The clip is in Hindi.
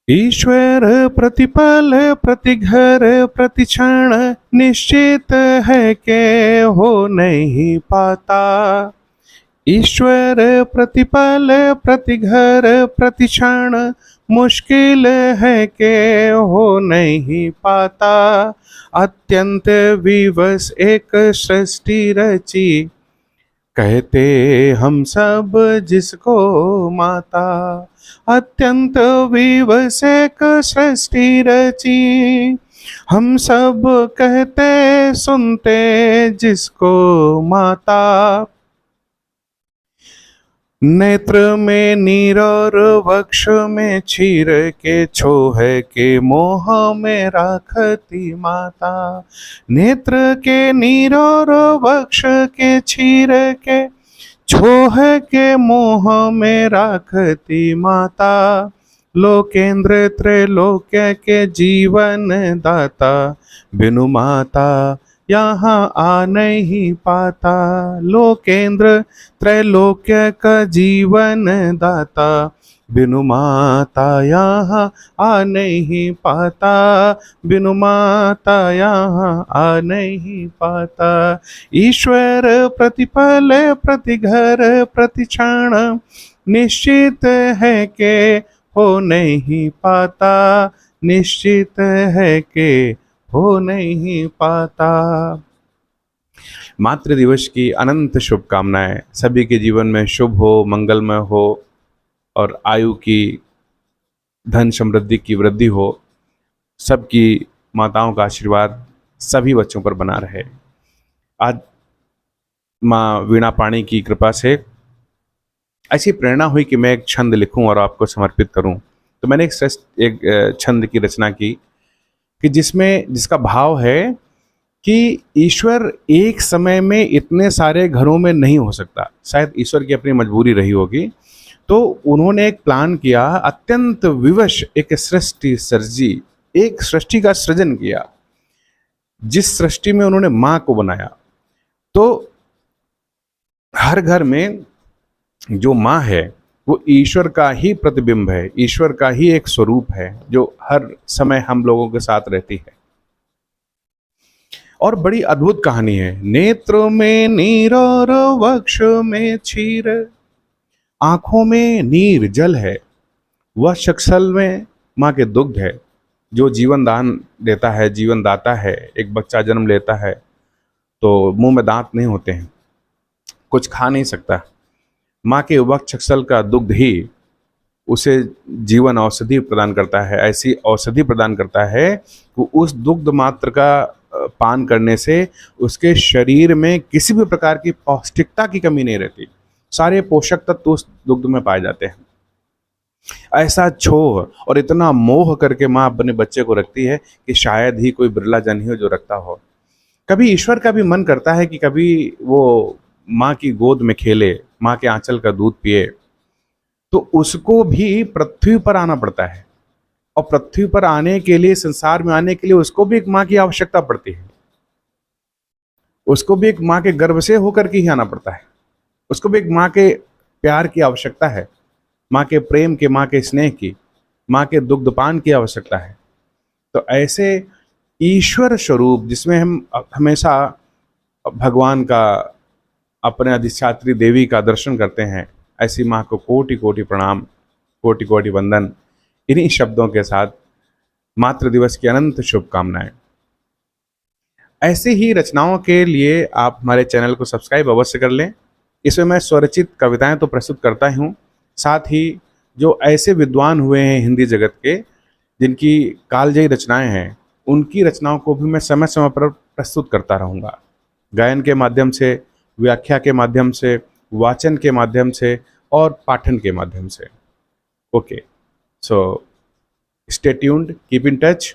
ईश्वर प्रतिपल प्रतिघर प्रतिक्षण निश्चित है कि हो नहीं पाता। ईश्वर प्रतिपल प्रतिघर प्रतिक्षण मुश्किल है कि हो नहीं पाता। अत्यंत विवश एक सृष्टि रची, कहते हम सब जिसको माता। अत्यंत विवश एक सृष्टि रची, हम सब कहते सुनते जिसको माता। नेत्र में नीर और वक्ष में चीर के छोह के मोह में राखती माता। नेत्र के नीर और वक्ष के चीर के छोह के मोह में राखती माता। लोकेंद्र त्रैलोक्य के जीवन दाता, बिनु माता यहाँ आ नहीं पाता। लोकेंद्र त्रैलोक्य का जीवन दाता, बिनु माता यहाँ आ नहीं पाता। बिनु माता यहाँ आ नहीं पाता। ईश्वर प्रतिपल प्रतिघर प्रतिक्षण निश्चित है कि हो नहीं पाता। निश्चित है कि हो नहीं पाता। मातृ दिवस की अनंत शुभकामनाएं। सभी के जीवन में शुभ हो, मंगलमय हो और आयु की, धन समृद्धि की वृद्धि हो। सबकी माताओं का आशीर्वाद सभी बच्चों पर बना रहे। आज माँ वीणा पाणी की कृपा से ऐसी प्रेरणा हुई कि मैं एक छंद लिखूं और आपको समर्पित करूं। तो मैंने एक छंद की रचना की कि जिसका भाव है कि ईश्वर एक समय में इतने सारे घरों में नहीं हो सकता। शायद ईश्वर की अपनी मजबूरी रही होगी, तो उन्होंने एक प्लान किया, अत्यंत विवश एक सृष्टि सर्जी, एक सृष्टि का सृजन किया, जिस सृष्टि में उन्होंने माँ को बनाया। तो हर घर में जो माँ है वो ईश्वर का ही प्रतिबिंब है, ईश्वर का ही एक स्वरूप है जो हर समय हम लोगों के साथ रहती है। और बड़ी अद्भुत कहानी है। नेत्रों में नीर और वक्ष में क्षीर, आंखों में नीर जल है, वह शक्सल में माँ के दुग्ध है जो जीवन दान देता है, जीवन दाता है। एक बच्चा जन्म लेता है तो मुंह में दांत नहीं होते हैं, कुछ खा नहीं सकता। माँ के वक्त शक्सल का दुग्ध ही उसे जीवन औषधि प्रदान करता है, ऐसी औषधि प्रदान करता है कि उस दुग्ध मात्र का पान करने से उसके शरीर में किसी भी प्रकार की पौष्टिकता की कमी नहीं रहती। सारे पोषक तत्व उस दुग्ध में पाए जाते हैं। ऐसा छोह और इतना मोह करके माँ अपने बच्चे को रखती है कि शायद ही कोई बिरला जन ही हो जो रखता हो। कभी ईश्वर का भी मन करता है कि कभी वो माँ की गोद में खेले, माँ के आंचल का दूध पिए, तो उसको भी पृथ्वी पर आना पड़ता है। और पृथ्वी पर आने के लिए, संसार में आने के लिए उसको भी एक माँ की आवश्यकता पड़ती है। उसको भी एक माँ के गर्भ से होकर के ही आना पड़ता है। उसको भी एक माँ के प्यार की आवश्यकता है, माँ के प्रेम के, माँ के स्नेह की, माँ के दुग्धपान की आवश्यकता है। तो ऐसे ईश्वर स्वरूप जिसमें हम हमेशा भगवान का, अपने अधिष्ठात्री देवी का दर्शन करते हैं, ऐसी माँ को कोटि कोटि प्रणाम, कोटि कोटि वंदन। इन्हीं शब्दों के साथ मातृ दिवस की अनंत शुभकामनाएं। ऐसे ही रचनाओं के लिए आप हमारे चैनल को सब्सक्राइब अवश्य कर लें। इसमें मैं स्वरचित कविताएं तो प्रस्तुत करता हूँ, साथ ही जो ऐसे विद्वान हुए हैं हिंदी जगत के, जिनकी कालजयी रचनाएं हैं, उनकी रचनाओं को भी मैं समय समय पर प्रस्तुत करता रहूँगा। गायन के माध्यम से, व्याख्या के माध्यम से, वाचन के माध्यम से और पाठन के माध्यम से। Okay, so stay tuned, keep in touch.